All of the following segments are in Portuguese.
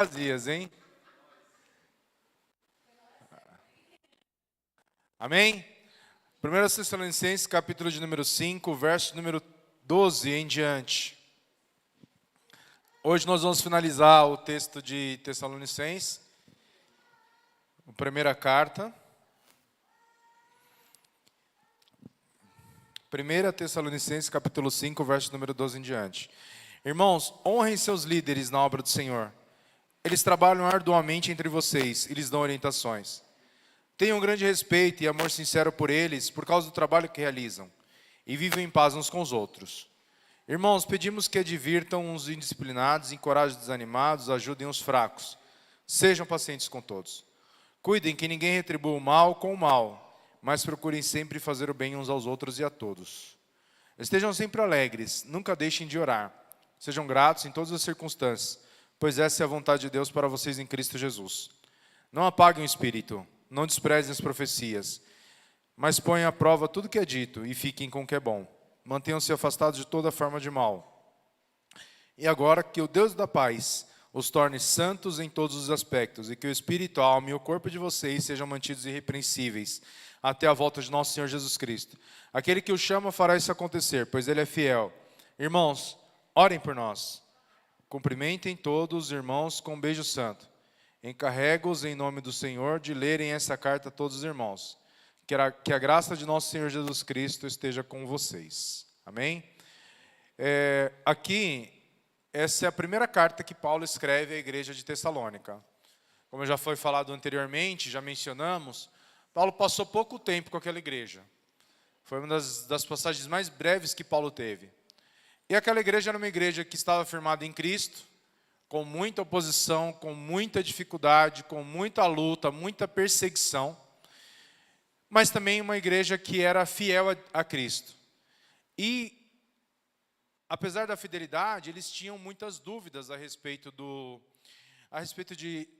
Vazias, hein? Amém? 1 Tessalonicenses, capítulo de número 5, verso número 12 em diante. Hoje nós vamos finalizar o texto de Tessalonicenses, a primeira carta. 1 Tessalonicenses, capítulo 5, verso número 12 em diante. Irmãos, honrem seus líderes na obra do Senhor. Eles trabalham arduamente entre vocês e lhes dão orientações. Tenham grande respeito e amor sincero por eles, por causa do trabalho que realizam, e vivam em paz uns com os outros. Irmãos, pedimos que advirtam os indisciplinados, encorajem os desanimados, ajudem os fracos. Sejam pacientes com todos. Cuidem que ninguém retribua o mal com o mal, mas procurem sempre fazer o bem uns aos outros e a todos. Estejam sempre alegres, nunca deixem de orar. Sejam gratos em todas as circunstâncias, pois essa é a vontade de Deus para vocês em Cristo Jesus. Não apaguem o espírito, não desprezem as profecias, mas ponham à prova tudo que é dito e fiquem com o que é bom. Mantenham-se afastados de toda forma de mal. E agora que o Deus da paz os torne santos em todos os aspectos, e que o espírito, a alma e o corpo de vocês sejam mantidos irrepreensíveis até a volta de nosso Senhor Jesus Cristo. Aquele que o chama fará isso acontecer, pois ele é fiel. Irmãos, orem por nós. Cumprimentem todos os irmãos com um beijo santo. Encarrego-os em nome do Senhor de lerem essa carta a todos os irmãos. Que a graça de nosso Senhor Jesus Cristo esteja com vocês. Amém? Aqui, essa é a primeira carta que Paulo escreve à igreja de Tessalônica. Como já foi falado anteriormente, já mencionamos, Paulo passou pouco tempo com aquela igreja. Foi uma das passagens mais breves que Paulo teve. E aquela igreja era uma igreja que estava firmada em Cristo, com muita oposição, com muita dificuldade, com muita luta, muita perseguição, mas também uma igreja que era fiel a Cristo. E, apesar da fidelidade, eles tinham muitas dúvidas a respeito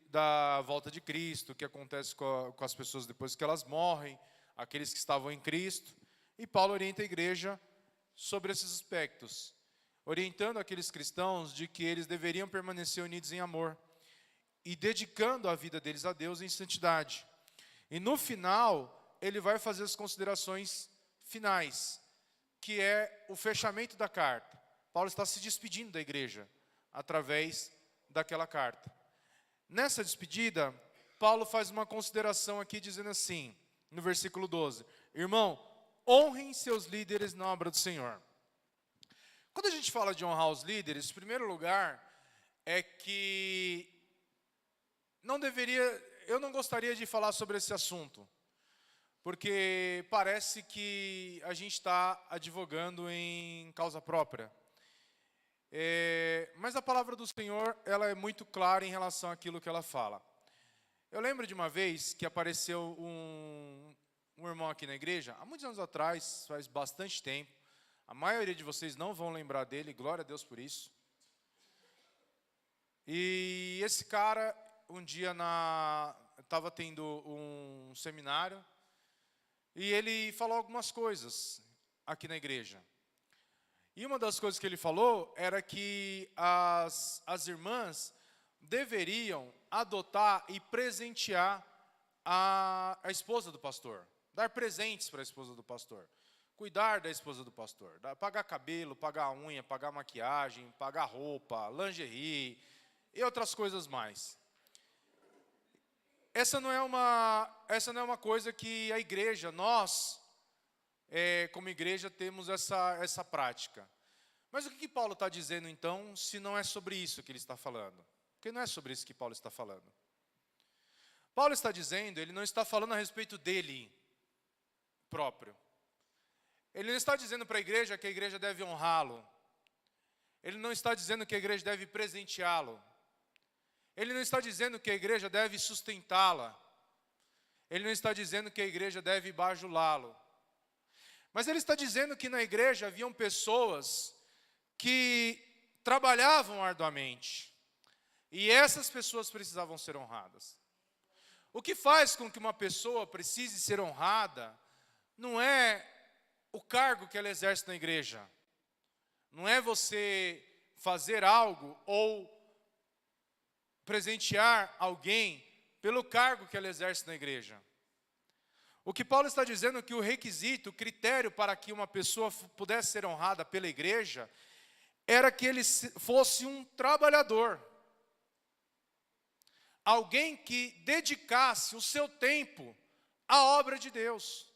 da volta de Cristo, o que acontece com as pessoas depois que elas morrem, aqueles que estavam em Cristo. E Paulo orienta a igreja sobre esses aspectos, orientando aqueles cristãos de que eles deveriam permanecer unidos em amor e dedicando a vida deles a Deus em santidade. E no final, ele vai fazer as considerações finais, que é o fechamento da carta. Paulo está se despedindo da igreja através daquela carta. Nessa despedida, Paulo faz uma consideração aqui dizendo assim, no versículo 12: Irmão, honrem seus líderes na obra do Senhor. Quando a gente fala de honrar os líderes, em primeiro lugar, é que eu não gostaria de falar sobre esse assunto, porque parece que a gente está advogando em causa própria. Mas a palavra do Senhor, ela é muito clara em relação àquilo que ela fala. Eu lembro de uma vez que apareceu um irmão aqui na igreja, há muitos anos atrás, faz bastante tempo. A maioria de vocês não vão lembrar dele, glória a Deus por isso. E esse cara, um dia estava tendo um seminário, e ele falou algumas coisas aqui na igreja. E uma das coisas que ele falou era que as irmãs deveriam adotar e presentear a esposa do pastor, dar presentes para a esposa do pastor. Cuidar da esposa do pastor, pagar cabelo, pagar unha, pagar maquiagem, pagar roupa, lingerie e outras coisas mais. Essa não é uma coisa que a igreja, nós, como igreja, temos essa prática. Mas o que Paulo está dizendo então, se não é sobre isso que ele está falando? Porque não é sobre isso que Paulo está falando. Paulo está dizendo, ele não está falando a respeito dele próprio. Ele não está dizendo para a igreja que a igreja deve honrá-lo. Ele não está dizendo que a igreja deve presenteá-lo. Ele não está dizendo que a igreja deve sustentá-la. Ele não está dizendo que a igreja deve bajulá-lo. Mas ele está dizendo que na igreja haviam pessoas que trabalhavam arduamente. E essas pessoas precisavam ser honradas. O que faz com que uma pessoa precise ser honrada não é o cargo que ela exerce na igreja. Não é você fazer algo ou presentear alguém pelo cargo que ela exerce na igreja. O que Paulo está dizendo é que o requisito, o critério para que uma pessoa pudesse ser honrada pela igreja, era que ele fosse um trabalhador. Alguém que dedicasse o seu tempo à obra de Deus.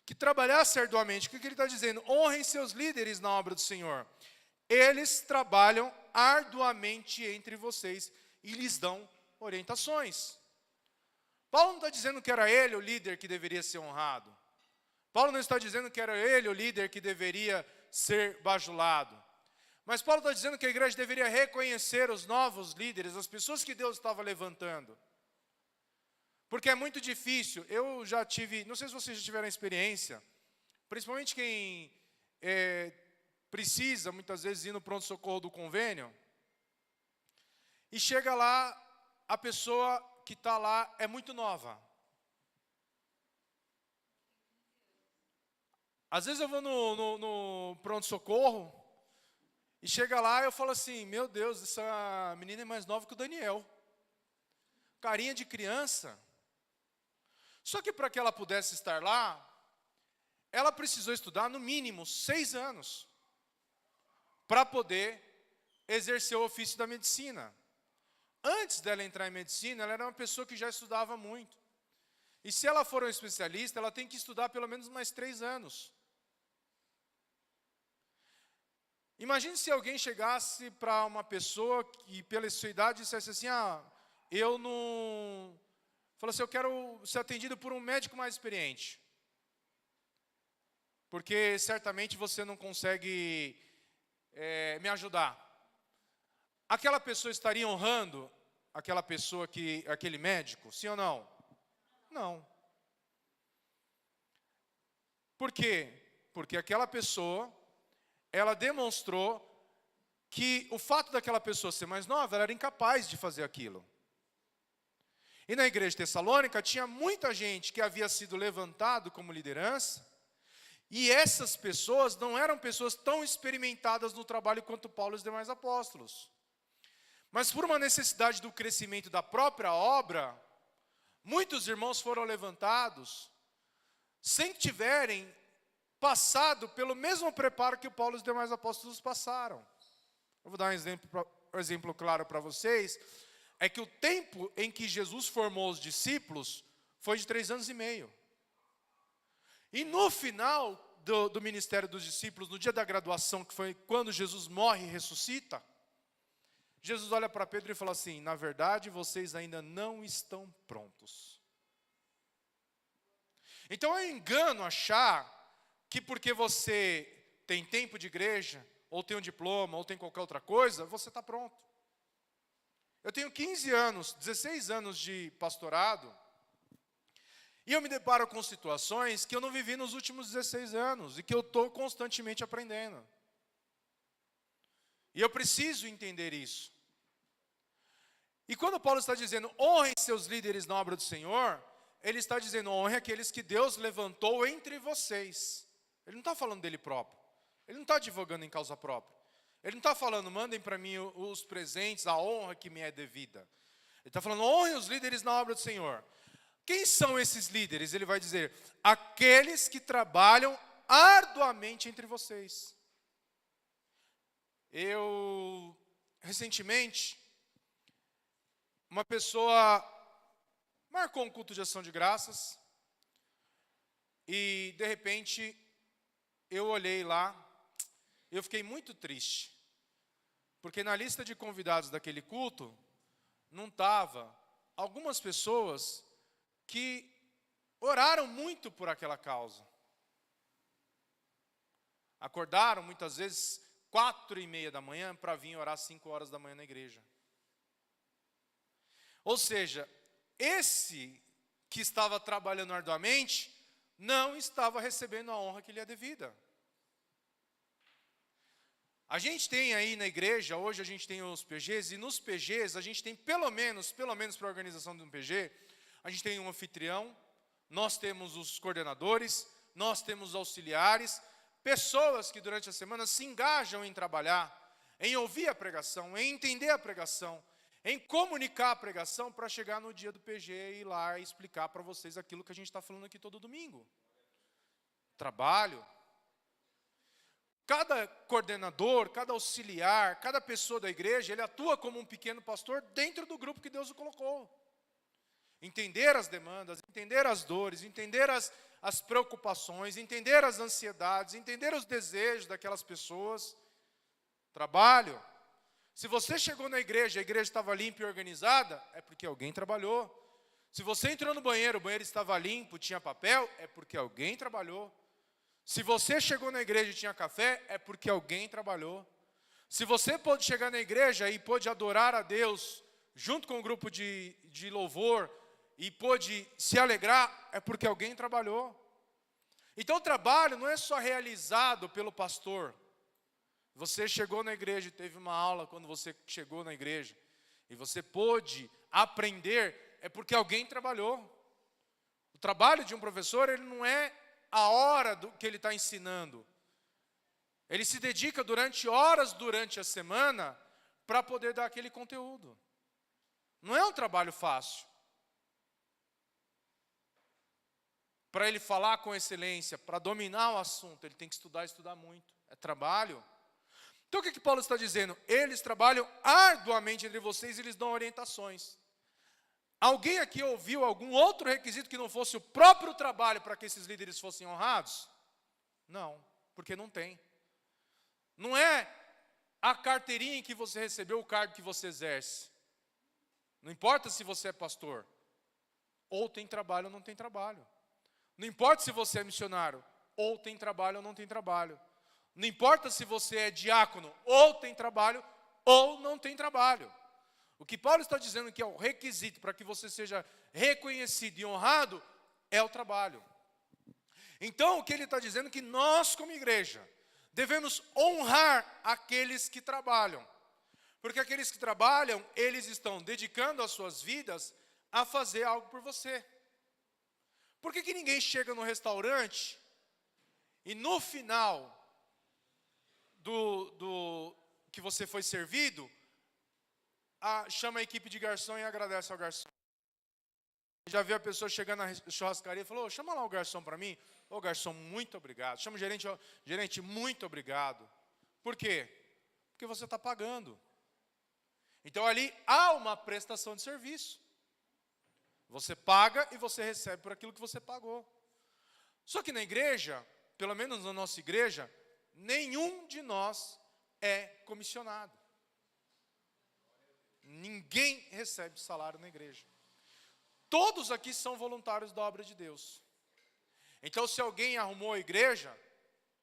Que trabalhasse arduamente. O que ele está dizendo? Honrem seus líderes na obra do Senhor. Eles trabalham arduamente entre vocês e lhes dão orientações. Paulo não está dizendo que era ele o líder que deveria ser honrado. Paulo não está dizendo que era ele o líder que deveria ser bajulado. Mas Paulo está dizendo que a igreja deveria reconhecer os novos líderes, as pessoas que Deus estava levantando. Porque é muito difícil. Eu já tive, não sei se vocês já tiveram experiência, principalmente quem precisa, muitas vezes, ir no pronto-socorro do convênio, e chega lá, a pessoa que está lá é muito nova. Às vezes eu vou no pronto-socorro, e chega lá e eu falo assim, meu Deus, essa menina é mais nova que o Daniel. Carinha de criança. Só que para que ela pudesse estar lá, ela precisou estudar no mínimo 6 anos para poder exercer o ofício da medicina. Antes dela entrar em medicina, ela era uma pessoa que já estudava muito. E se ela for um especialista, ela tem que estudar pelo menos mais 3 anos. Imagine se alguém chegasse para uma pessoa que pela sua idade dissesse assim, eu não... Falou assim, eu quero ser atendido por um médico mais experiente. Porque certamente você não consegue me ajudar. Aquela pessoa estaria honrando aquela pessoa, aquele médico? Sim ou não? Não. Por quê? Porque aquela pessoa, ela demonstrou que o fato daquela pessoa ser mais nova, ela era incapaz de fazer aquilo. E na igreja de Tessalônica tinha muita gente que havia sido levantado como liderança, e essas pessoas não eram pessoas tão experimentadas no trabalho quanto Paulo e os demais apóstolos. Mas por uma necessidade do crescimento da própria obra, muitos irmãos foram levantados sem que tiverem passado pelo mesmo preparo que o Paulo e os demais apóstolos passaram. Eu vou dar um exemplo claro para vocês. É que o tempo em que Jesus formou os discípulos foi de 3 anos e meio. E no final do ministério dos discípulos, no dia da graduação, que foi quando Jesus morre e ressuscita, Jesus olha para Pedro e fala assim, na verdade, vocês ainda não estão prontos. Então é engano achar que porque você tem tempo de igreja, ou tem um diploma, ou tem qualquer outra coisa, você está pronto. Eu tenho 15 anos, 16 anos de pastorado, e eu me deparo com situações que eu não vivi nos últimos 16 anos, e que eu estou constantemente aprendendo. E eu preciso entender isso. E quando Paulo está dizendo, honrem seus líderes na obra do Senhor, ele está dizendo, honrem aqueles que Deus levantou entre vocês. Ele não está falando dele próprio. Ele não está advogando em causa própria. Ele não está falando, mandem para mim os presentes, a honra que me é devida. Ele está falando, honrem os líderes na obra do Senhor. Quem são esses líderes? Ele vai dizer, aqueles que trabalham arduamente entre vocês. Recentemente, uma pessoa marcou um culto de ação de graças, e de repente, eu olhei lá, eu fiquei muito triste, porque na lista de convidados daquele culto, não estava algumas pessoas que oraram muito por aquela causa. Acordaram muitas vezes 4:30 da manhã para vir orar 5 horas da manhã na igreja. Ou seja, esse que estava trabalhando arduamente, não estava recebendo a honra que lhe é devida. A gente tem aí na igreja, hoje a gente tem os PGs, e nos PGs a gente tem pelo menos para a organização de um PG, a gente tem um anfitrião, nós temos os coordenadores, nós temos os auxiliares, pessoas que durante a semana se engajam em trabalhar, em ouvir a pregação, em entender a pregação, em comunicar a pregação para chegar no dia do PG e ir lá e explicar para vocês aquilo que a gente está falando aqui todo domingo. Trabalho. Cada coordenador, cada auxiliar, cada pessoa da igreja, ele atua como um pequeno pastor dentro do grupo que Deus o colocou. Entender as demandas, entender as dores, entender as preocupações, entender as ansiedades, entender os desejos daquelas pessoas. Trabalho. Se você chegou na igreja, a igreja estava limpa e organizada, é porque alguém trabalhou. Se você entrou no banheiro, o banheiro estava limpo, tinha papel, é porque alguém trabalhou. Se você chegou na igreja e tinha café, é porque alguém trabalhou. Se você pôde chegar na igreja e pôde adorar a Deus junto com o grupo de louvor e pôde se alegrar, é porque alguém trabalhou. Então o trabalho não é só realizado pelo pastor. Você chegou na igreja e teve uma aula quando você chegou na igreja e você pôde aprender, é porque alguém trabalhou. O trabalho de um professor, ele não é a hora do que ele está ensinando. Ele se dedica durante horas durante a semana para poder dar aquele conteúdo. Não é um trabalho fácil. Para ele falar com excelência, para dominar o assunto, ele tem que estudar muito. É trabalho. Então o que Paulo está dizendo? Eles trabalham arduamente entre vocês e eles dão orientações. Alguém aqui ouviu algum outro requisito que não fosse o próprio trabalho para que esses líderes fossem honrados? Não, porque não tem. Não é a carteirinha que você recebeu, o cargo que você exerce. Não importa se você é pastor. Ou tem trabalho ou não tem trabalho. Não importa se você é missionário. Ou tem trabalho ou não tem trabalho. Não importa se você é diácono. Ou tem trabalho ou não tem trabalho. O que Paulo está dizendo que é o requisito para que você seja reconhecido e honrado é o trabalho. Então, o que ele está dizendo é que nós, como igreja, devemos honrar aqueles que trabalham. Porque aqueles que trabalham, eles estão dedicando as suas vidas a fazer algo por você. Por que ninguém chega no restaurante e no final do que você foi servido, chama a equipe de garçom e agradece ao garçom? Já vi a pessoa chegando na churrascaria e falou: chama lá o garçom para mim. Ô garçom, muito obrigado. Chama o gerente, gerente, muito obrigado. Por quê? Porque você está pagando. Então ali há uma prestação de serviço. Você paga e você recebe por aquilo que você pagou. Só que na igreja, pelo menos na nossa igreja, nenhum de nós é comissionado. Ninguém recebe salário na igreja. Todos aqui são voluntários da obra de Deus. Então, se alguém arrumou a igreja,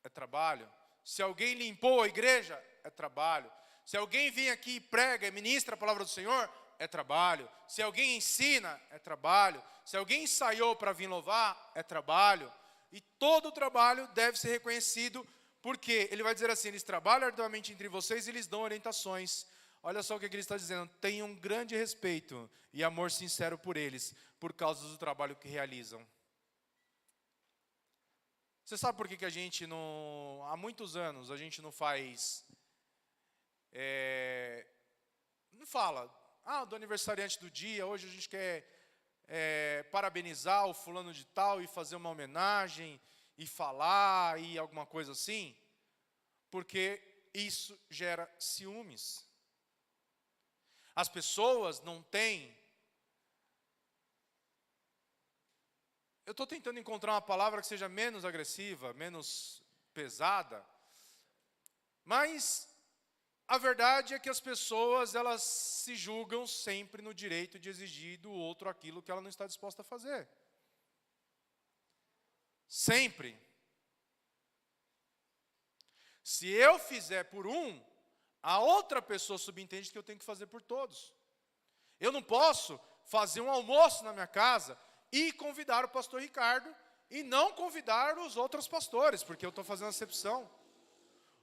é trabalho. Se alguém limpou a igreja, é trabalho. Se alguém vem aqui e prega e ministra a palavra do Senhor, é trabalho. Se alguém ensina, é trabalho. Se alguém ensaiou para vir louvar, é trabalho. E todo o trabalho deve ser reconhecido, porque ele vai dizer assim: eles trabalham arduamente entre vocês e lhes dão orientações. Olha só o que ele está dizendo: tenham um grande respeito e amor sincero por eles, por causa do trabalho que realizam. Você sabe por que a gente não, há muitos anos, a gente não faz, não fala, do aniversariante do dia, hoje a gente quer parabenizar o fulano de tal e fazer uma homenagem, e falar, e alguma coisa assim? Porque isso gera ciúmes. As pessoas não têm... Eu estou tentando encontrar uma palavra que seja menos agressiva, menos pesada, mas a verdade é que as pessoas, elas se julgam sempre no direito de exigir do outro aquilo que ela não está disposta a fazer. Sempre. Se eu fizer por um, a outra pessoa subentende que eu tenho que fazer por todos. Eu não posso fazer um almoço na minha casa e convidar o pastor Ricardo e não convidar os outros pastores, porque eu estou fazendo acepção.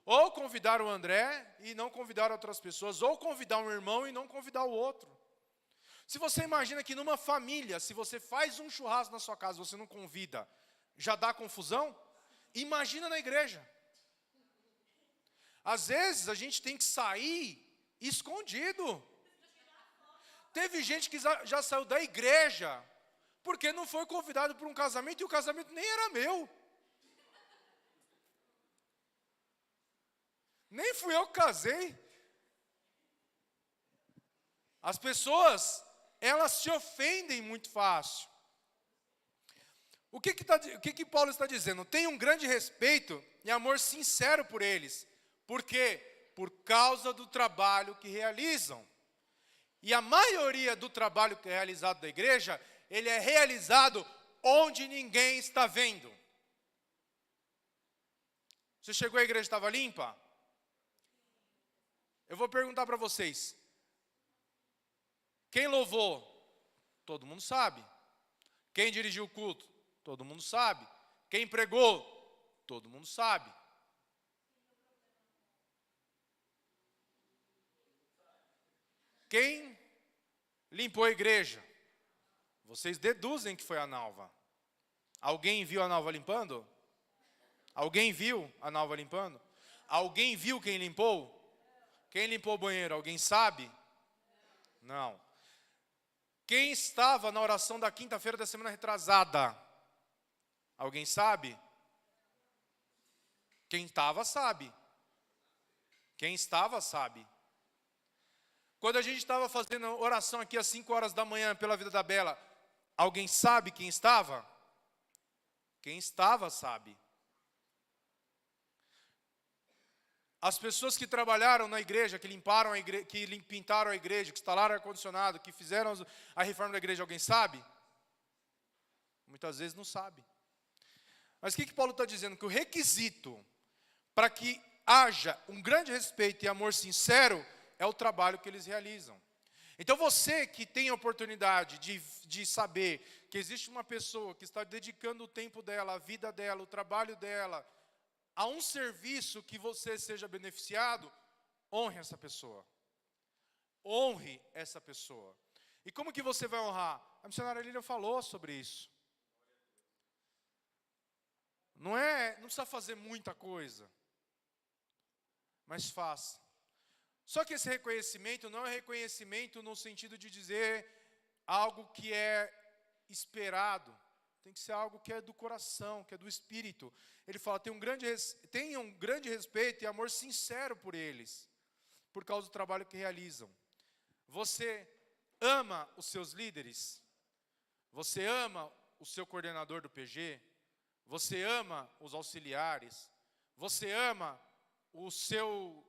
Ou convidar o André e não convidar outras pessoas, ou convidar um irmão e não convidar o outro. Se você imagina que numa família, se você faz um churrasco na sua casa, você não convida, já dá confusão? Imagina na igreja. Às vezes a gente tem que sair escondido. Teve gente que já saiu da igreja porque não foi convidado para um casamento e o casamento nem era meu. Nem fui eu que casei. As pessoas, elas se ofendem muito fácil. O que Paulo está dizendo? Tenha um grande respeito e amor sincero por eles. Por quê? Por causa do trabalho que realizam. E a maioria do trabalho que é realizado da igreja, ele é realizado onde ninguém está vendo. Você chegou à igreja e estava limpa? Eu vou perguntar para vocês. Quem louvou? Todo mundo sabe. Quem dirigiu o culto? Todo mundo sabe. Quem pregou? Todo mundo sabe. Quem limpou a igreja? Vocês deduzem que foi a Nalva. Alguém viu a Nalva limpando? Alguém viu a Nalva limpando? Alguém viu quem limpou? Quem limpou o banheiro? Alguém sabe? Não. Quem estava na oração da quinta-feira da semana retrasada? Alguém sabe? Quem estava, sabe. Quem estava, sabe. Quando a gente estava fazendo oração aqui às 5 horas da manhã pela vida da Bela, alguém sabe quem estava? Quem estava, sabe. As pessoas que trabalharam na igreja, que limparam a igreja, que pintaram a igreja, que instalaram ar-condicionado, que fizeram a reforma da igreja, alguém sabe? Muitas vezes não sabe. Mas o que Paulo está dizendo? Que o requisito para que haja um grande respeito e amor sincero é o trabalho que eles realizam. Então você que tem a oportunidade de saber que existe uma pessoa que está dedicando o tempo dela, a vida dela, o trabalho dela, a um serviço que você seja beneficiado, honre essa pessoa. Honre essa pessoa. E como que você vai honrar? A missionária Lília falou sobre isso. Não precisa fazer muita coisa, mas faça. Só que esse reconhecimento não é reconhecimento no sentido de dizer algo que é esperado. Tem que ser algo que é do coração, que é do espírito. Ele fala, tenha um grande respeito e amor sincero por eles, por causa do trabalho que realizam. Você ama os seus líderes? Você ama o seu coordenador do PG? Você ama os auxiliares? Você ama o seu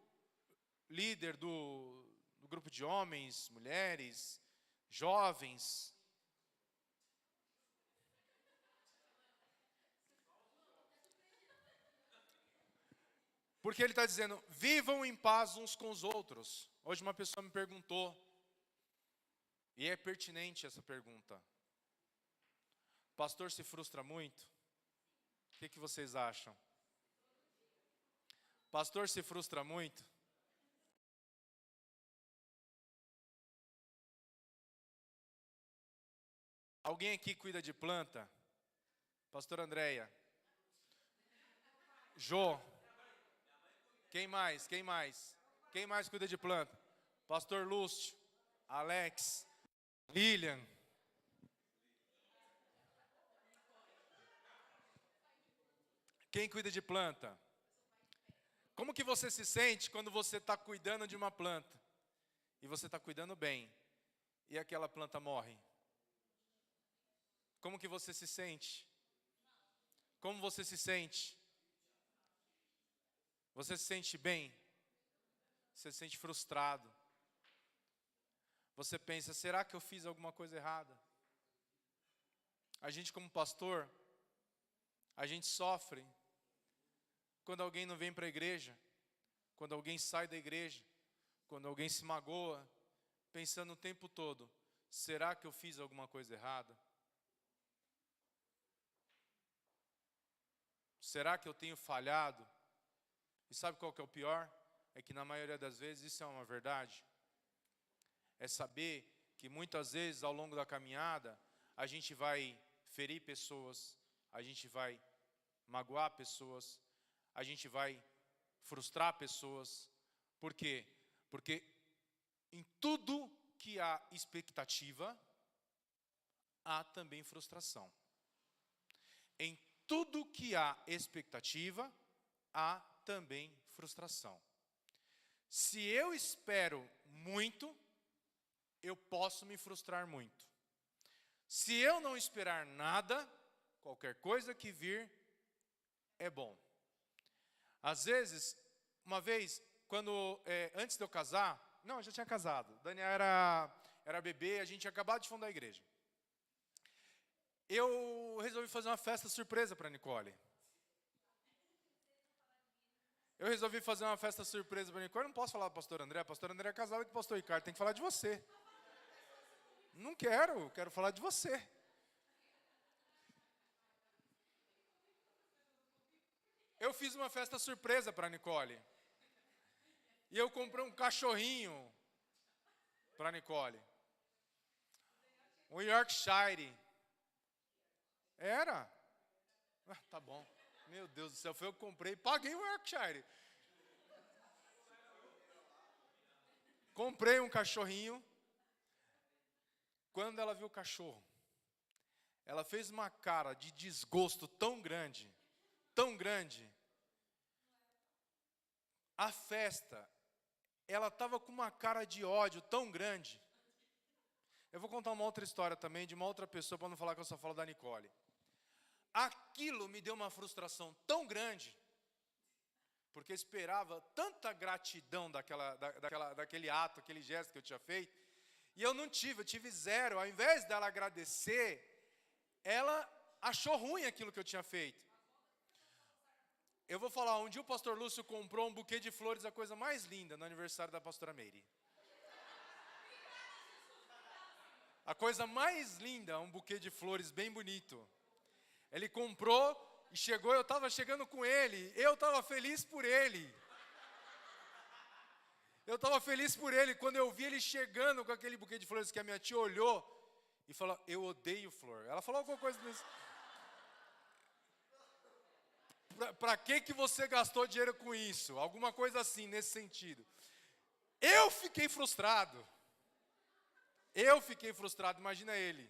líder do grupo de homens, mulheres, jovens? Porque ele está dizendo, vivam em paz uns com os outros. Hoje uma pessoa me perguntou, e é pertinente essa pergunta. Pastor se frustra muito? O que vocês acham? Pastor se frustra muito? Alguém aqui cuida de planta? Pastor Andréia? Jô? Quem mais? Quem mais? Quem mais cuida de planta? Pastor Lúcio, Alex, Lilian. Quem cuida de planta? Como que você se sente quando você está cuidando de uma planta? E você está cuidando bem, e aquela planta morre? Como que você se sente? Como você se sente? Você se sente bem? Você se sente frustrado? Você pensa, será que eu fiz alguma coisa errada? A gente como pastor, a gente sofre quando alguém não vem para a igreja, quando alguém sai da igreja, quando alguém se magoa, pensando o tempo todo, será que eu fiz alguma coisa errada? Será que eu tenho falhado? E sabe qual que é o pior? É que na maioria das vezes isso é uma verdade. É saber que muitas vezes ao longo da caminhada, a gente vai ferir pessoas, a gente vai magoar pessoas, a gente vai frustrar pessoas. Por quê? Porque em tudo que há expectativa, há também frustração. Em tudo que há expectativa, há também frustração. Se eu espero muito, eu posso me frustrar muito. Se eu não esperar nada, qualquer coisa que vir é bom. Às vezes, uma vez, antes de eu casar, não, eu já tinha casado, Daniel era bebê, a gente tinha acabado de fundar a igreja. Eu resolvi fazer uma festa surpresa para a Nicole. Eu não posso falar do pastor André é casado com o pastor Ricardo, tem que falar de você. Não quero falar de você. Eu fiz uma festa surpresa para a Nicole. E eu comprei um cachorrinho para a Nicole. Um Yorkshire. Era? Tá bom. Meu Deus do céu, foi eu que comprei. Paguei um Yorkshire. Comprei um cachorrinho. Quando ela viu o cachorro, ela fez uma cara de desgosto tão grande, tão grande. A festa, ela estava com uma cara de ódio tão grande. Eu vou contar uma outra história também, de uma outra pessoa, para não falar que eu só falo da Nicole. Aquilo me deu uma frustração tão grande, porque eu esperava tanta gratidão daquele ato, aquele gesto que eu tinha feito, e eu não tive, eu tive zero. Ao invés dela agradecer, ela achou ruim aquilo que eu tinha feito. Eu vou falar, um dia o pastor Lúcio comprou um buquê de flores, a coisa mais linda, no aniversário da pastora Meire. A coisa mais linda, um buquê de flores bem bonito. Ele comprou e chegou, eu estava chegando com ele, eu estava feliz por ele. Quando eu vi ele chegando com aquele buquê de flores, que a minha tia olhou e falou, eu odeio flor. Ela falou alguma coisa desse. Para que você gastou dinheiro com isso? Alguma coisa assim, nesse sentido. Eu fiquei frustrado, imagina ele.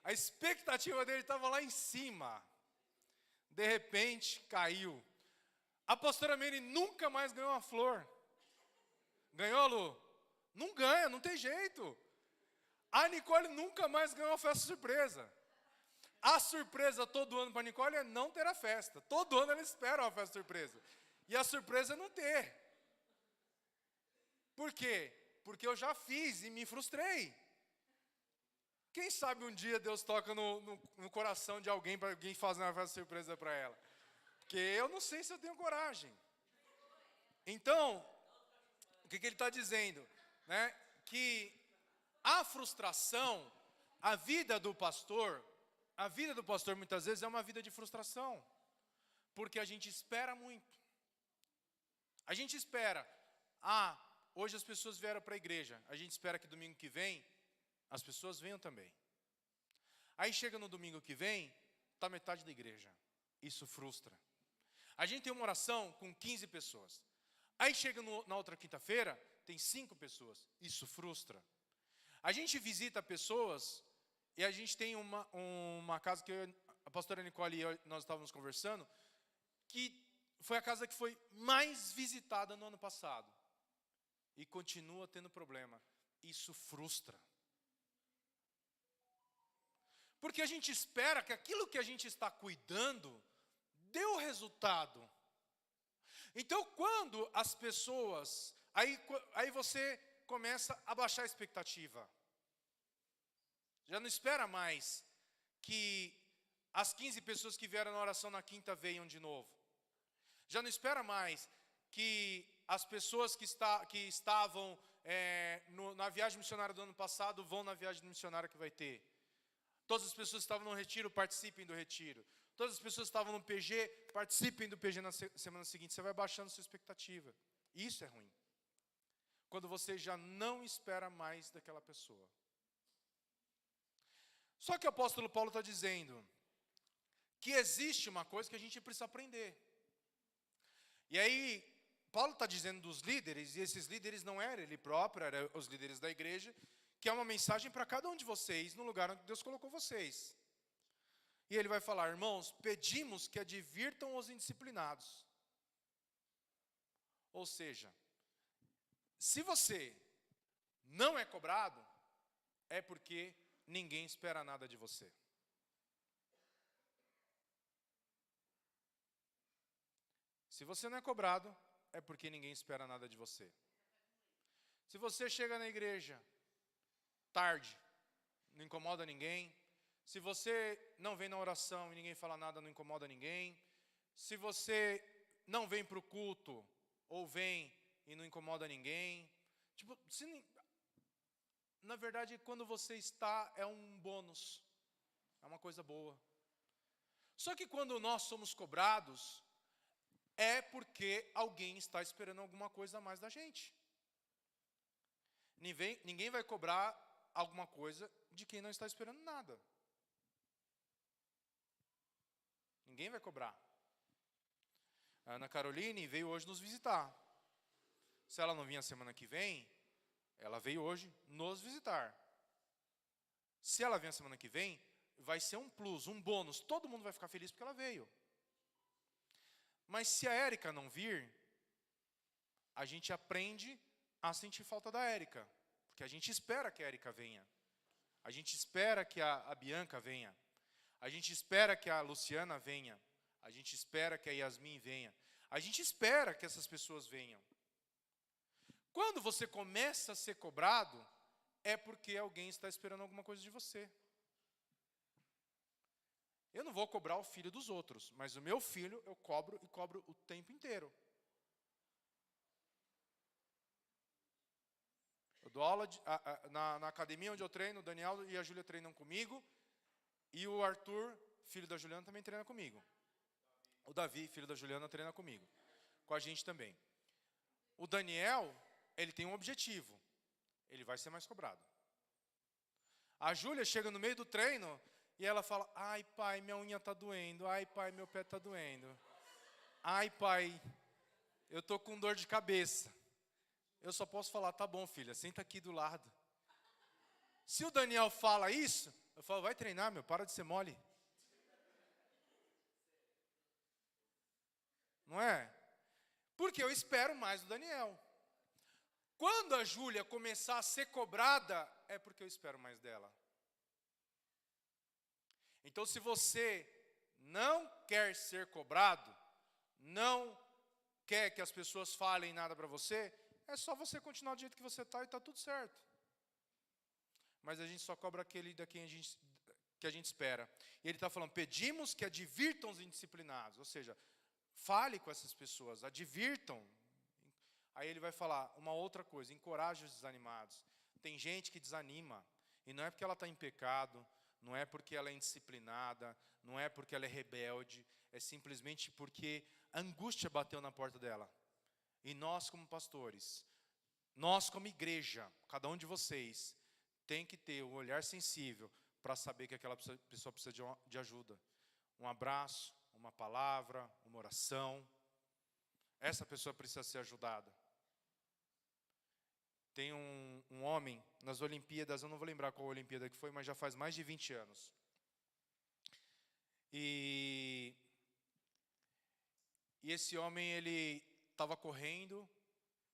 A expectativa dele estava lá em cima. De repente, caiu. A pastora Meire nunca mais ganhou uma flor. Ganhou, Lu? Não ganha, não tem jeito. A Nicole nunca mais ganhou uma festa surpresa. A surpresa todo ano para a Nicole é não ter a festa. Todo ano ela espera uma festa surpresa. E a surpresa é não ter. Por quê? Porque eu já fiz e me frustrei. Quem sabe um dia Deus toca no coração de alguém para alguém fazer uma festa surpresa para ela. Porque eu não sei se eu tenho coragem. Então, o que ele está dizendo? Né? Que a frustração, a vida do pastor muitas vezes é uma vida de frustração. Porque a gente espera muito. A gente espera, hoje as pessoas vieram para a igreja, a gente espera que domingo que vem as pessoas venham também. Aí chega no domingo que vem, está metade da igreja. Isso frustra. A gente tem uma oração com 15 pessoas. Aí chega na outra quinta-feira, tem 5 pessoas. Isso frustra. A gente visita pessoas e a gente tem uma casa que a pastora Nicole e nós estávamos conversando, que foi a casa que foi mais visitada no ano passado. E continua tendo problema. Isso frustra. Porque a gente espera que aquilo que a gente está cuidando dê o resultado. Então, quando as pessoas... Aí você começa a baixar a expectativa. Já não espera mais que as 15 pessoas que vieram na oração na quinta venham de novo. Já não espera mais que as pessoas que estavam na viagem missionária do ano passado vão na viagem missionária que vai ter. Todas as pessoas que estavam no retiro participem do retiro. Todas as pessoas que estavam no PG participem do PG na semana seguinte. Você vai baixando sua expectativa. Isso é ruim. Quando você já não espera mais daquela pessoa. Só que o apóstolo Paulo está dizendo que existe uma coisa que a gente precisa aprender. E aí, Paulo está dizendo dos líderes, e esses líderes não eram ele próprio, eram os líderes da igreja, que é uma mensagem para cada um de vocês, no lugar onde Deus colocou vocês. E ele vai falar, irmãos, pedimos que advirtam os indisciplinados. Ou seja, se você não é cobrado, é porque ninguém espera nada de você. Se você não é cobrado, é porque ninguém espera nada de você. Se você chega na igreja tarde, não incomoda ninguém. Se você não vem na oração e ninguém fala nada, não incomoda ninguém. Se você não vem para o culto, ou vem e não incomoda ninguém. Tipo, na verdade, quando você está, é um bônus. É uma coisa boa. Só que quando nós somos cobrados, é porque alguém está esperando alguma coisa a mais da gente. Ninguém vai cobrar alguma coisa de quem não está esperando nada. Ninguém vai cobrar. A Ana Caroline veio hoje nos visitar. Se ela não vinha semana que vem, ela veio hoje nos visitar. Se ela vier semana que vem, vai ser um plus, um bônus. Todo mundo vai ficar feliz porque ela veio. Mas se a Érica não vir, a gente aprende a sentir falta da Érica. Porque a gente espera que a Érica venha. A gente espera que a Bianca venha. A gente espera que a Luciana venha. A gente espera que a Yasmin venha. A gente espera que essas pessoas venham. Quando você começa a ser cobrado, é porque alguém está esperando alguma coisa de você. Eu não vou cobrar o filho dos outros, mas o meu filho eu cobro e cobro o tempo inteiro. Eu dou aula na academia onde eu treino, o Daniel e a Júlia treinam comigo, e o Arthur, filho da Juliana, também treina comigo. O Davi, filho da Juliana, treina comigo. Com a gente também. O Daniel, ele tem um objetivo. Ele vai ser mais cobrado. A Júlia chega no meio do treino e ela fala, ai pai, minha unha está doendo. Ai pai, meu pé está doendo. Ai pai, eu estou com dor de cabeça. Eu só posso falar, tá bom filha, senta aqui do lado. Se o Daniel fala isso, eu falo, vai treinar meu, para de ser mole. Não é? Porque eu espero mais do Daniel. Quando a Júlia começar a ser cobrada, é porque eu espero mais dela. Então, se você não quer ser cobrado, não quer que as pessoas falem nada para você, é só você continuar do jeito que você está e está tudo certo. Mas a gente só cobra aquele que a gente espera. E ele está falando, pedimos que advirtam os indisciplinados. Ou seja, fale com essas pessoas, advirtam. Aí ele vai falar uma outra coisa, encoraje os desanimados. Tem gente que desanima, e não é porque ela está em pecado, não é porque ela é indisciplinada, não é porque ela é rebelde, é simplesmente porque a angústia bateu na porta dela. E nós como pastores, nós como igreja, cada um de vocês, tem que ter um olhar sensível para saber que aquela pessoa precisa de ajuda. Um abraço, uma palavra, uma oração. Essa pessoa precisa ser ajudada. Tem um homem nas Olimpíadas, eu não vou lembrar qual Olimpíada que foi, mas já faz mais de 20 anos. E esse homem, ele estava correndo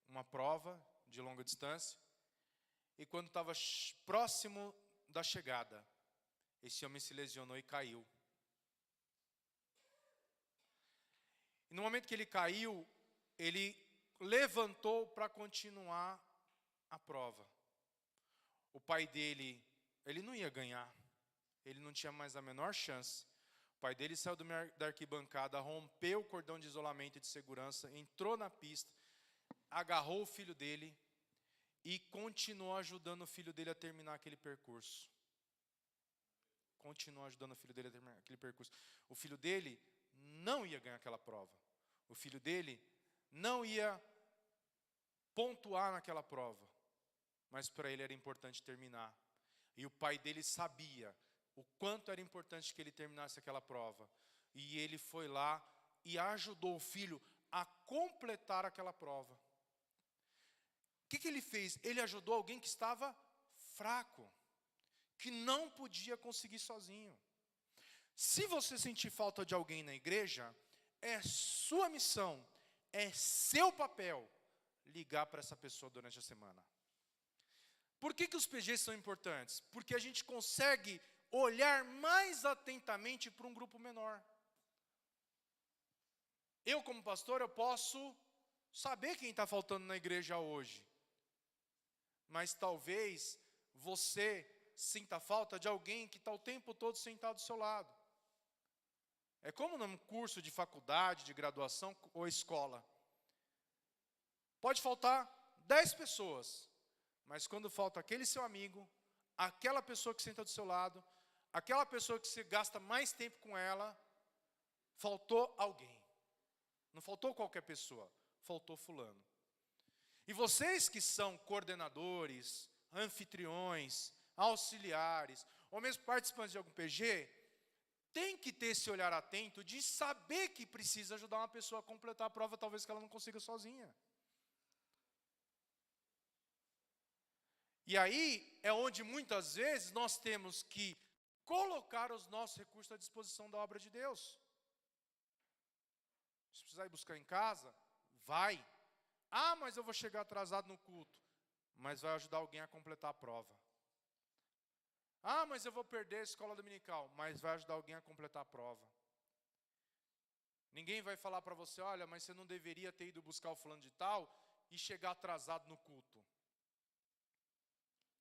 uma prova de longa distância, e quando estava próximo da chegada, esse homem se lesionou e caiu. E no momento que ele caiu, ele levantou para continuar a prova. O pai dele, ele não ia ganhar. Ele não tinha mais a menor chance. O pai dele saiu da arquibancada, rompeu o cordão de isolamento e de segurança, entrou na pista, agarrou o filho dele e continuou ajudando o filho dele a terminar aquele percurso. Continuou ajudando o filho dele a terminar aquele percurso. O filho dele não ia ganhar aquela prova. O filho dele não ia pontuar naquela prova. Mas para ele era importante terminar. E o pai dele sabia o quanto era importante que ele terminasse aquela prova. E ele foi lá e ajudou o filho a completar aquela prova. O que ele fez? Ele ajudou alguém que estava fraco, que não podia conseguir sozinho. Se você sentir falta de alguém na igreja, é sua missão, é seu papel ligar para essa pessoa durante a semana. Por que os PGs são importantes? Porque a gente consegue olhar mais atentamente para um grupo menor. Eu, como pastor, eu posso saber quem está faltando na igreja hoje. Mas talvez você sinta falta de alguém que está o tempo todo sentado do seu lado. É como num curso de faculdade, de graduação ou escola. Pode faltar 10 pessoas, mas quando falta aquele seu amigo, aquela pessoa que senta do seu lado, aquela pessoa que você gasta mais tempo com ela, faltou alguém. Não faltou qualquer pessoa, faltou fulano. E vocês que são coordenadores, anfitriões, auxiliares, ou mesmo participantes de algum PG, tem que ter esse olhar atento de saber que precisa ajudar uma pessoa a completar a prova, talvez que ela não consiga sozinha. E aí é onde muitas vezes nós temos que colocar os nossos recursos à disposição da obra de Deus. Se precisar ir buscar em casa, vai. Ah, mas eu vou chegar atrasado no culto. Mas vai ajudar alguém a completar a prova. Ah, mas eu vou perder a escola dominical. Mas vai ajudar alguém a completar a prova. Ninguém vai falar para você, olha, mas você não deveria ter ido buscar o fulano de tal e chegar atrasado no culto.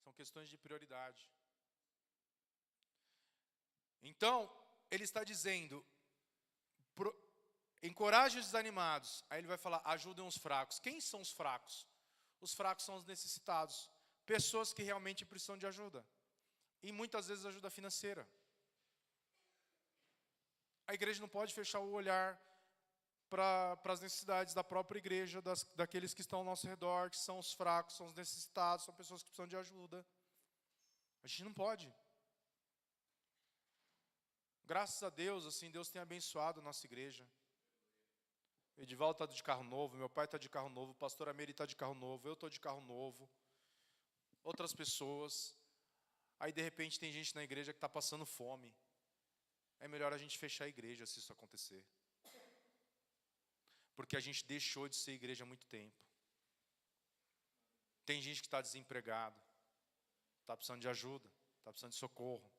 São questões de prioridade. Então, ele está dizendo, encoraje os desanimados. Aí ele vai falar, ajudem os fracos. Quem são os fracos? Os fracos são os necessitados. Pessoas que realmente precisam de ajuda. E muitas vezes ajuda financeira. A igreja não pode fechar o olhar para as necessidades da própria igreja, daqueles que estão ao nosso redor, que são os fracos, são os necessitados, são pessoas que precisam de ajuda. A gente não pode. Graças a Deus, assim, Deus tem abençoado a nossa igreja. O Edivaldo está de carro novo, meu pai está de carro novo, o pastor Ameri está de carro novo, eu estou de carro novo, outras pessoas. Aí, de repente, tem gente na igreja que está passando fome. É melhor a gente fechar a igreja se isso acontecer. Porque a gente deixou de ser igreja há muito tempo. Tem gente que está desempregado, está precisando de ajuda, está precisando de socorro.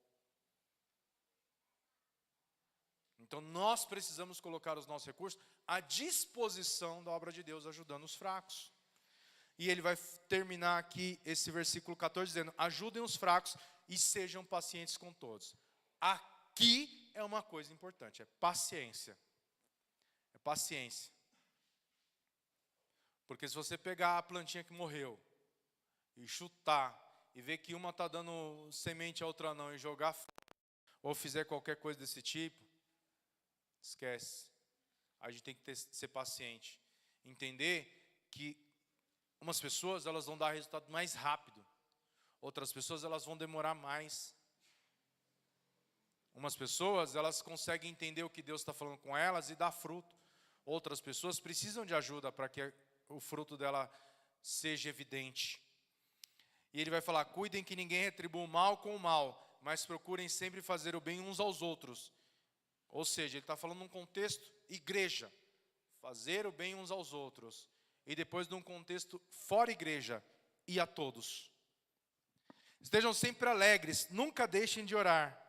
Então, nós precisamos colocar os nossos recursos à disposição da obra de Deus, ajudando os fracos. E ele vai terminar aqui esse versículo 14 dizendo, ajudem os fracos e sejam pacientes com todos. Aqui é uma coisa importante, é paciência. É paciência. Porque se você pegar a plantinha que morreu e chutar e ver que uma está dando semente a outra não e jogar fora, ou fizer qualquer coisa desse tipo, esquece. A gente tem que ser paciente. Entender que umas pessoas elas vão dar resultado mais rápido. Outras pessoas elas vão demorar mais. Umas pessoas elas conseguem entender o que Deus está falando com elas e dar fruto. Outras pessoas precisam de ajuda para que o fruto dela seja evidente. E ele vai falar, cuidem que ninguém retribua o mal com o mal, mas procurem sempre fazer o bem uns aos outros. Ou seja, ele está falando num contexto igreja, fazer o bem uns aos outros. E depois num contexto fora igreja, e a todos. Estejam sempre alegres, nunca deixem de orar.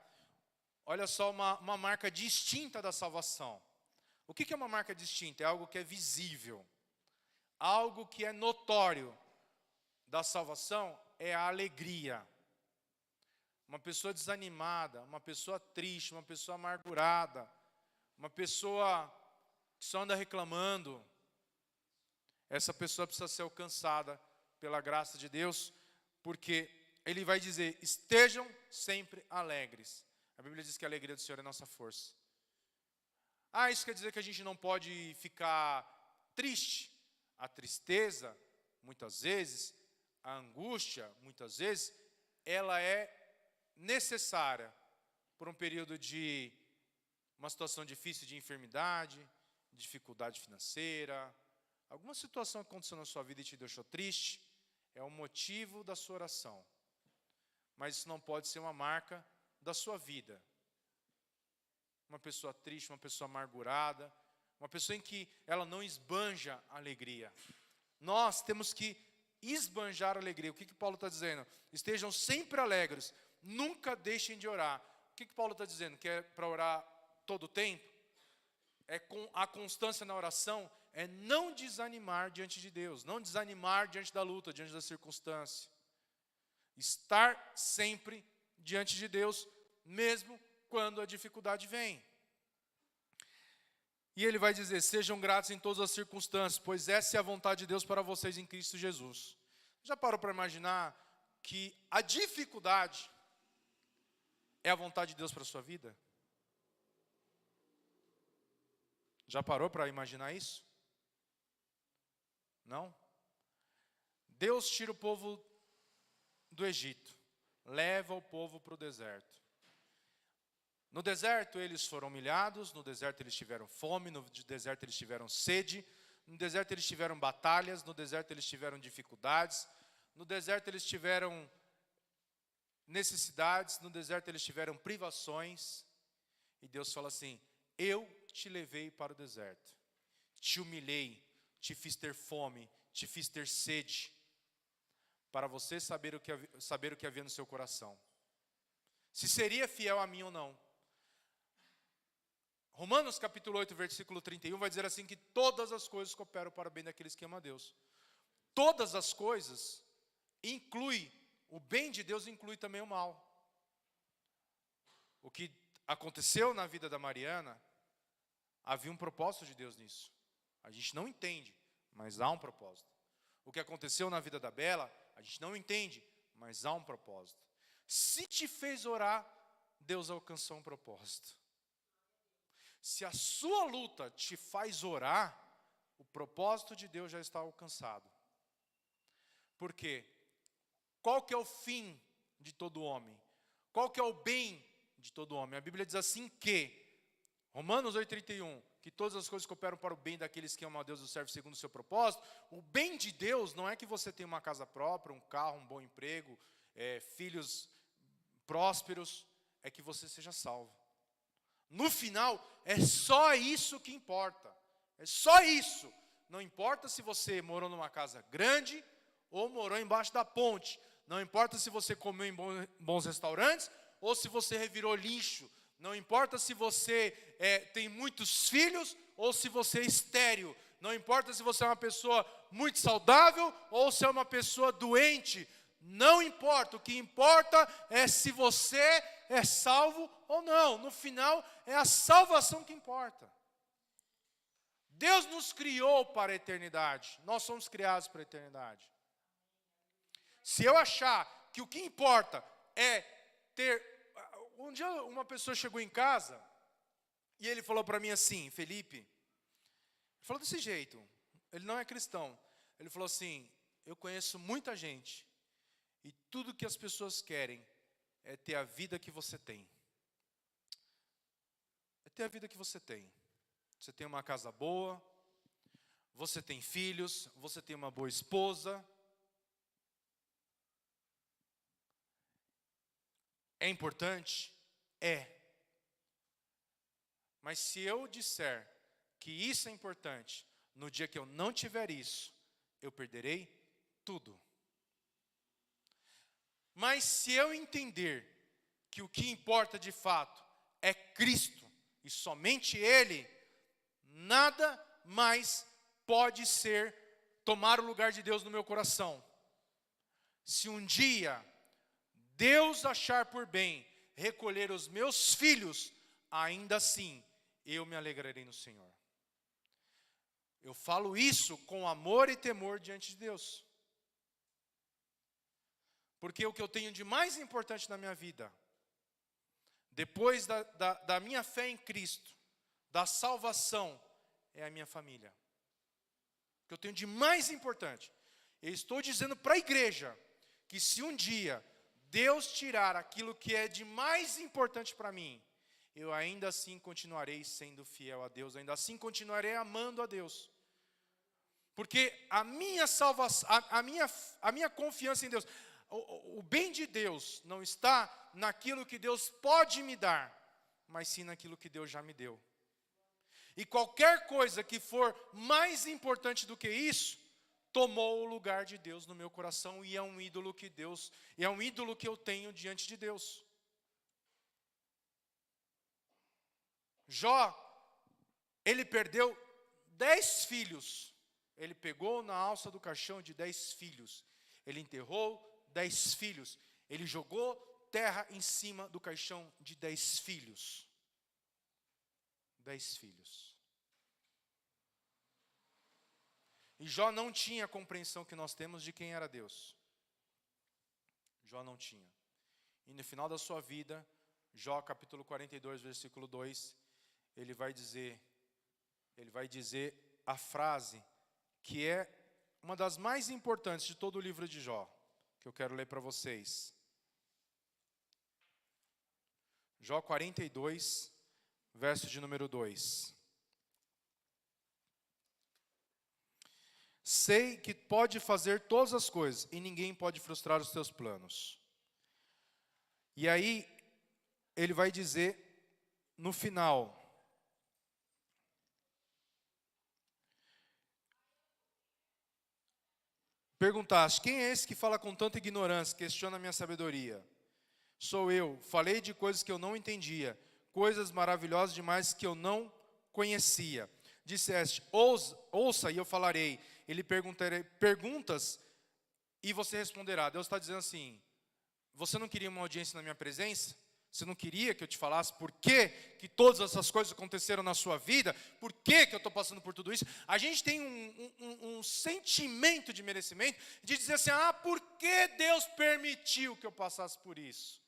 Olha só uma marca distinta da salvação. O que é uma marca distinta? É algo que é visível. Algo que é notório da salvação é a alegria. Uma pessoa desanimada, uma pessoa triste, uma pessoa amargurada, uma pessoa que só anda reclamando, essa pessoa precisa ser alcançada pela graça de Deus, porque ele vai dizer, estejam sempre alegres. A Bíblia diz que a alegria do Senhor é nossa força. Ah, isso quer dizer que a gente não pode ficar triste? A tristeza, muitas vezes, a angústia, muitas vezes, ela é necessária por um período de uma situação difícil de enfermidade, dificuldade financeira, Alguma situação que aconteceu na sua vida e te deixou triste, é o motivo da sua oração. Mas isso não pode ser uma marca da sua vida. Uma pessoa triste, uma pessoa amargurada, uma pessoa em que ela não esbanja a alegria. Nós temos que esbanjar a alegria. O que Paulo está dizendo? Estejam sempre alegres, nunca deixem de orar. O que Paulo está dizendo? Que é para orar todo o tempo? É com a constância na oração, é não desanimar diante de Deus, não desanimar diante da luta, diante da circunstância. Estar sempre diante de Deus, mesmo quando a dificuldade vem. E ele vai dizer, sejam gratos em todas as circunstâncias, pois essa é a vontade de Deus para vocês em Cristo Jesus. Já parou para imaginar que a dificuldade é a vontade de Deus para a sua vida? Já parou para imaginar isso? Não? Deus tira o povo do Egito, leva o povo para o deserto. No deserto eles foram humilhados, no deserto eles tiveram fome, no deserto eles tiveram sede, no deserto eles tiveram batalhas, no deserto eles tiveram dificuldades, no deserto eles tiveram necessidades, no deserto eles tiveram privações. E Deus fala assim, eu te levei para o deserto, te humilhei, te fiz ter fome, te fiz ter sede, para você saber o que havia no seu coração. Se seria fiel a mim ou não. Romanos capítulo 8, versículo 31 vai dizer assim que todas as coisas cooperam para o bem daqueles que amam a Deus. Todas as coisas inclui, o bem de Deus inclui também o mal. O que aconteceu na vida da Mariana, havia um propósito de Deus nisso. A gente não entende, mas há um propósito. O que aconteceu na vida da Bela, a gente não entende, mas há um propósito. Se te fez orar, Deus alcançou um propósito. Se a sua luta te faz orar, o propósito de Deus já está alcançado. Por quê? Qual que é o fim de todo homem? Qual que é o bem de todo homem? A Bíblia diz assim que, Romanos 8,31, que todas as coisas cooperam para o bem daqueles que amam a Deus e o servem segundo o seu propósito. O bem de Deus não é que você tenha uma casa própria, um carro, um bom emprego, filhos prósperos, é que você seja salvo. No final, é só isso que importa. É só isso. Não importa se você morou numa casa grande ou morou embaixo da ponte. Não importa se você comeu em bons restaurantes ou se você revirou lixo. Não importa se você tem muitos filhos ou se você é estéril. Não importa se você é uma pessoa muito saudável ou se é uma pessoa doente. Não importa, o que importa é se você é salvo ou não. No final, é a salvação que importa. Deus nos criou para a eternidade. Nós somos criados para a eternidade. Se eu achar que o que importa é ter... Um dia uma pessoa chegou em casa e ele falou para mim assim, Felipe, ele falou desse jeito, ele não é cristão. Ele falou assim, eu conheço muita gente e tudo que as pessoas querem é ter a vida que você tem. É ter a vida que você tem. Você tem uma casa boa, você tem filhos, você tem uma boa esposa. É importante? É. Mas se eu disser que isso é importante, no dia que eu não tiver isso, eu perderei tudo. Mas se eu entender que o que importa de fato é Cristo, e somente Ele, nada mais pode tomar o lugar de Deus no meu coração. Se um dia Deus achar por bem recolher os meus filhos, ainda assim eu me alegrarei no Senhor. Eu falo isso com amor e temor diante de Deus. Porque o que eu tenho de mais importante na minha vida, depois da minha fé em Cristo, da salvação, é a minha família. O que eu tenho de mais importante. Eu estou dizendo para a igreja que se um dia Deus tirar aquilo que é de mais importante para mim, eu ainda assim continuarei sendo fiel a Deus, ainda assim continuarei amando a Deus. Porque a minha salvação, a minha confiança em Deus, o bem de Deus não está naquilo que Deus pode me dar, mas sim naquilo que Deus já me deu. E qualquer coisa que for mais importante do que isso, tomou o lugar de Deus no meu coração e é um ídolo que eu tenho diante de Deus. Jó, ele perdeu 10 filhos. Ele pegou na alça do caixão de 10 filhos. Ele enterrou 10 filhos. Ele jogou terra em cima do caixão de 10 filhos. 10 filhos. E Jó não tinha a compreensão que nós temos de quem era Deus. Jó não tinha. E no final da sua vida, Jó capítulo 42, versículo 2, ele vai dizer a frase que é uma das mais importantes de todo o livro de Jó, que eu quero ler para vocês. Jó 42, verso de número 2. Sei que pode fazer todas as coisas e ninguém pode frustrar os teus planos. E aí, ele vai dizer no final: perguntaste, quem é esse que fala com tanta ignorância, questiona a minha sabedoria? Sou eu, falei de coisas que eu não entendia, coisas maravilhosas demais que eu não conhecia. Disseste, ouça e eu falarei. Ele perguntarei perguntas e você responderá. Deus está dizendo assim, você não queria uma audiência na minha presença? Você não queria que eu te falasse por que todas essas coisas aconteceram na sua vida? Por que eu estou passando por tudo isso? A gente tem um sentimento de merecimento, de dizer assim, por que Deus permitiu que eu passasse por isso?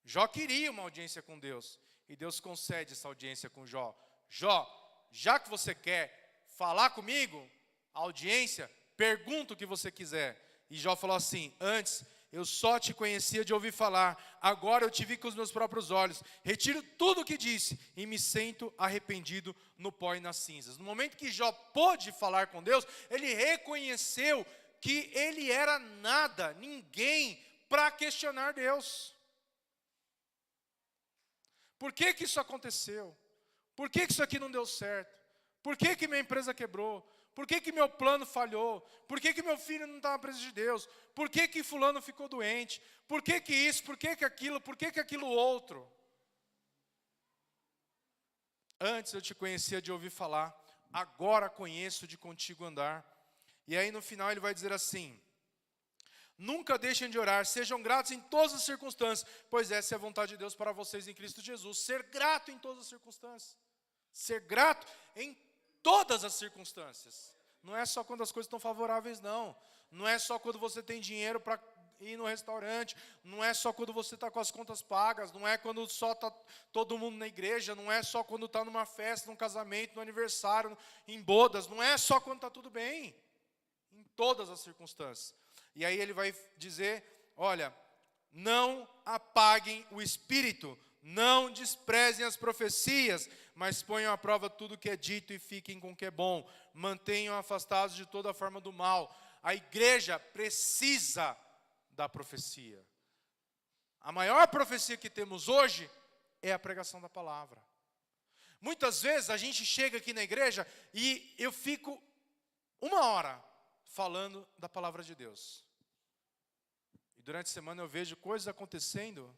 Jó queria uma audiência com Deus, e Deus concede essa audiência com Jó. Jó, já que você quer falar comigo, audiência, pergunta o que você quiser. E Jó falou assim, antes eu só te conhecia de ouvir falar, agora eu te vi com os meus próprios olhos, retiro tudo o que disse e me sinto arrependido no pó e nas cinzas. No momento que Jó pôde falar com Deus, ele reconheceu que ele era nada, ninguém, para questionar Deus. Por que isso aconteceu? Por que isso aqui não deu certo? Por que minha empresa quebrou? Por que meu plano falhou? Por que meu filho não está na presença de Deus? Por que fulano ficou doente? Por que isso? Por que aquilo? Por que aquilo outro? Antes eu te conhecia de ouvir falar, agora conheço de contigo andar. E aí no final ele vai dizer assim, nunca deixem de orar, sejam gratos em todas as circunstâncias, pois essa é a vontade de Deus para vocês em Cristo Jesus. Ser grato em todas as circunstâncias. Ser grato em todas as circunstâncias. Não é só quando as coisas estão favoráveis, não. Não é só quando você tem dinheiro para ir no restaurante. Não é só quando você está com as contas pagas. Não é quando só está todo mundo na igreja. Não é só quando está numa festa, num casamento, no aniversário, em bodas. Não é só quando está tudo bem. Em todas as circunstâncias. E aí ele vai dizer, olha, não apaguem o espírito, não desprezem as profecias, mas ponham à prova tudo o que é dito e fiquem com o que é bom. Mantenham afastados de toda forma do mal. A igreja precisa da profecia. A maior profecia que temos hoje é a pregação da palavra. Muitas vezes a gente chega aqui na igreja e eu fico 1 hora falando da palavra de Deus. E durante a semana eu vejo coisas acontecendo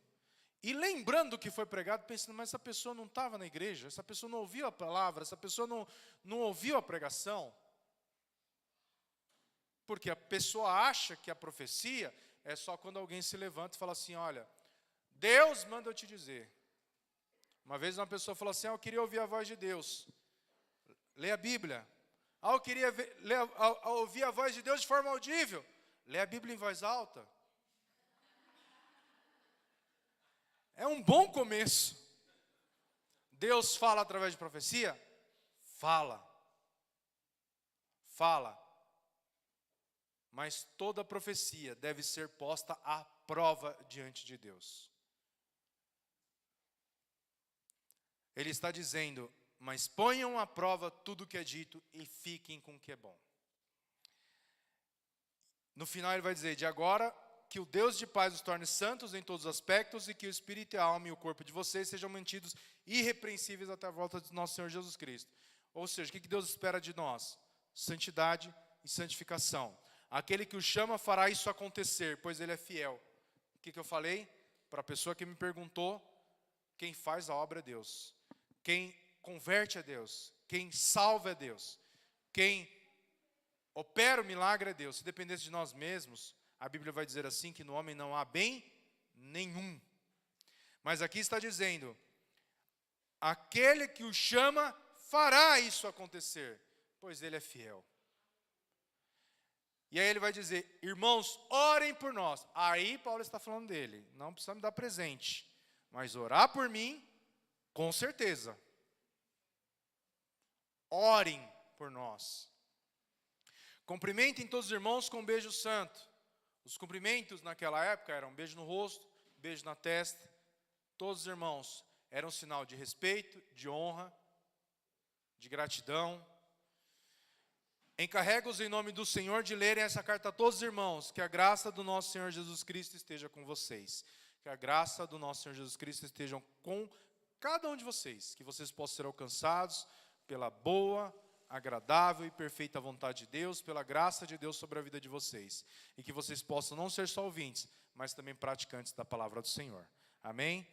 e lembrando o que foi pregado, pensando, mas essa pessoa não estava na igreja, essa pessoa não ouviu a palavra, essa pessoa não ouviu a pregação. Porque a pessoa acha que a profecia é só quando alguém se levanta e fala assim, olha, Deus manda eu te dizer. Uma vez uma pessoa falou assim, eu queria ouvir a voz de Deus. Lê a Bíblia. Eu queria ouvir a voz de Deus de forma audível. Lê a Bíblia em voz alta. É um bom começo. Deus fala através de profecia? Fala. Fala. Mas toda profecia deve ser posta à prova diante de Deus. Ele está dizendo, mas ponham à prova tudo o que é dito e fiquem com o que é bom. No final ele vai dizer, de agora que o Deus de paz os torne santos em todos os aspectos e que o espírito, a alma e o corpo de vocês sejam mantidos irrepreensíveis até a volta de nosso Senhor Jesus Cristo. Ou seja, o que Deus espera de nós? Santidade e santificação. Aquele que o chama fará isso acontecer, pois ele é fiel. O que eu falei? Para a pessoa que me perguntou, quem faz a obra é Deus. Quem converte é Deus. Quem salva é Deus. Quem opera o milagre é Deus. Se dependesse de nós mesmos, a Bíblia vai dizer assim, que no homem não há bem nenhum. Mas aqui está dizendo, aquele que o chama fará isso acontecer, pois ele é fiel. E aí ele vai dizer, irmãos, orem por nós. Aí Paulo está falando dele, não precisa me dar presente, mas orar por mim, com certeza. Orem por nós. Cumprimentem todos os irmãos com um beijo santo. Os cumprimentos naquela época eram um beijo no rosto, um beijo na testa. Todos os irmãos eram um sinal de respeito, de honra, de gratidão. Encarrego-os em nome do Senhor de lerem essa carta a todos os irmãos. Que a graça do nosso Senhor Jesus Cristo esteja com vocês. Que a graça do nosso Senhor Jesus Cristo esteja com cada um de vocês. Que vocês possam ser alcançados pela boa, agradável e perfeita vontade de Deus, pela graça de Deus sobre a vida de vocês. E que vocês possam não ser só ouvintes, mas também praticantes da palavra do Senhor. Amém?